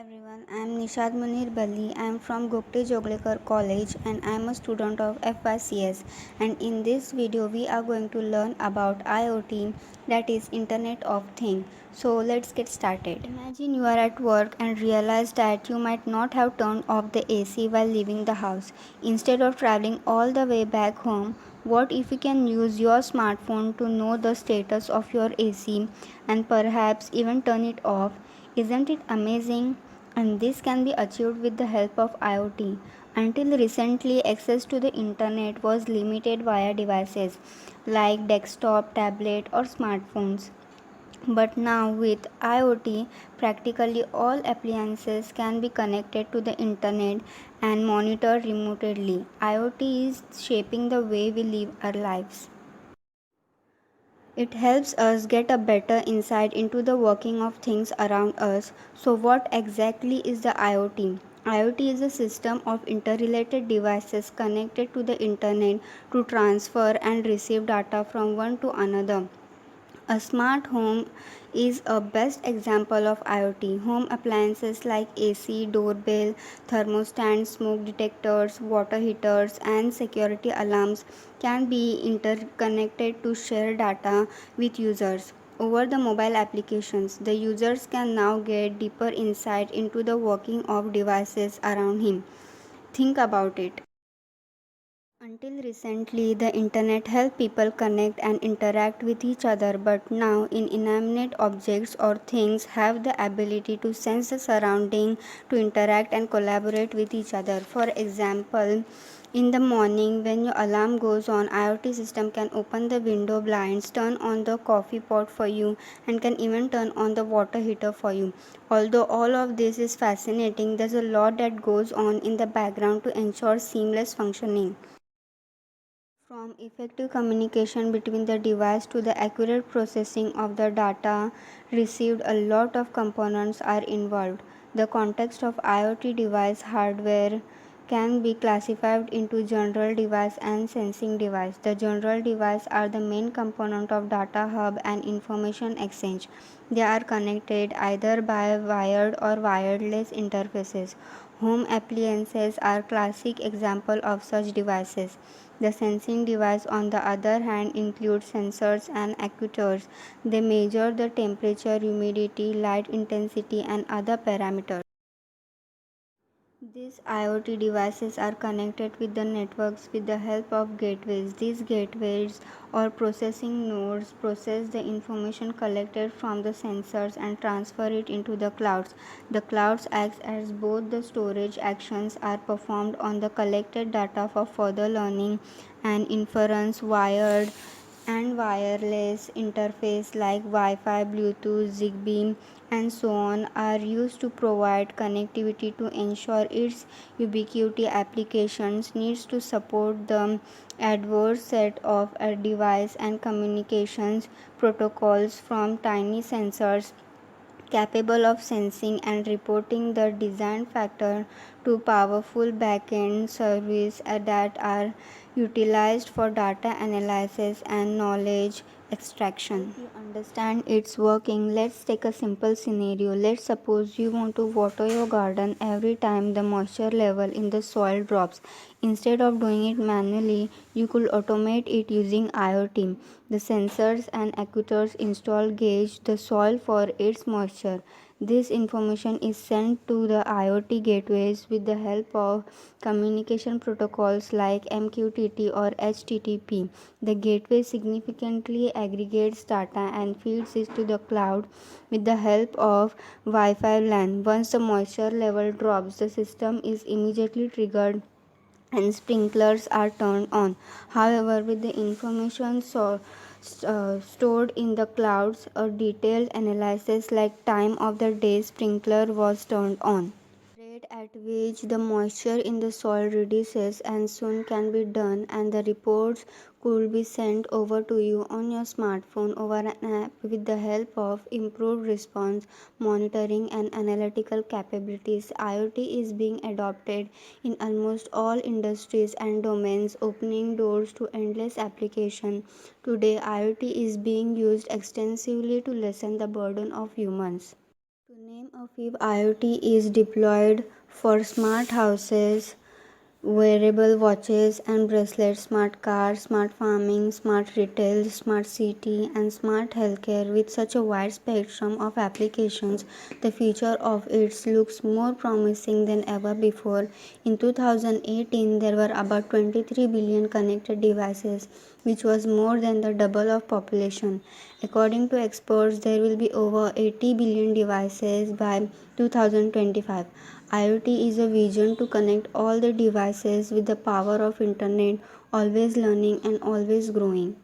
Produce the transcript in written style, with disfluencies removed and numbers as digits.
everyone, I am Nishad Munir Bali. I am from Gupte Joglekar College and I am a student of FYCS. And in this video, we are going to learn about IoT, that is Internet of Things. So let's get started. Imagine you are at work and realize that you might not have turned off the AC while leaving the house. Instead of traveling all the way back home, what if you can use your smartphone to know the status of your AC and perhaps even turn it off? Isn't it amazing? And this can be achieved with the help of IoT. Until recently, access to the internet was limited via devices like desktop, tablet, or smartphones. But now, with IoT, practically all appliances can be connected to the internet and monitored remotely. IoT is shaping the way we live our lives. It helps us get a better insight into the working of things around us. So, what exactly is the IoT? IoT is a system of interrelated devices connected to the internet to transfer and receive data from one to another. A smart home is a best example of IoT. Home appliances like AC, doorbell, thermostats, smoke detectors, water heaters, and security alarms can be interconnected to share data with users. Over the mobile applications, the users can now get deeper insight into the working of devices around him. Think about it. Until recently, the internet helped people connect and interact with each other, but now inanimate objects or things have the ability to sense the surrounding, to interact and collaborate with each other. For example, in the morning when your alarm goes on, IoT system can open the window blinds, turn on the coffee pot for you, and can even turn on the water heater for you. Although all of this is fascinating, there's a lot that goes on in the background to ensure seamless functioning. From effective communication between the device to the accurate processing of the data received, a lot of components are involved. The context of IoT device hardware can be classified into general device and sensing device. The general device are the main component of data hub and information exchange. They are connected either by wired or wireless interfaces. Home appliances are classic example of such devices. The sensing device on the other hand include sensors and actuators. They measure the temperature, humidity, light intensity and other parameters. These IoT devices are connected with the networks with the help of gateways. These gateways or processing nodes process the information collected from the sensors and transfer it into the clouds. The clouds act as both the storage actions are performed on the collected data for further learning and inference. Wired and wireless interface like Wi-Fi, Bluetooth, Zigbee, and so on are used to provide connectivity to ensure its ubiquity. Applications needs to support the adverse set of a device and communications protocols from tiny sensors capable of sensing and reporting the design factor to powerful backend services that are utilized for data analysis and knowledge extraction. If you understand its working, let's take a simple scenario. Let's suppose you want to water your garden every time the moisture level in the soil drops. Instead of doing it manually, you could automate it using IoT. The sensors and actuators installed gauge the soil for its moisture. This information is sent to the IoT gateways with the help of communication protocols like MQTT or HTTP. The gateway significantly aggregates data and feeds it to the cloud with the help of Wi-Fi LAN. Once the moisture level drops, the system is immediately triggered and sprinklers are turned on. However, with the information stored in the clouds, a detailed analysis like time of the day sprinkler was turned on. Rate at which the moisture in the soil reduces and soon can be done, and the reports could be sent over to you on your smartphone over an app with the help of improved response monitoring and analytical capabilities. IoT is being adopted in almost all industries and domains, opening doors to endless application. Today IoT is being used extensively to lessen the burden of humans. To name If IoT is deployed for smart houses, wearable watches and bracelets, smart cars, smart farming, smart retail, smart city, and smart healthcare with such a wide spectrum of applications, the future of it looks more promising than ever before. In 2018, there were about 23 billion connected devices, which was more than the double of population. According to experts, there will be over 80 billion devices by 2025. IoT is a vision to connect all the devices with the power of internet, always learning and always growing.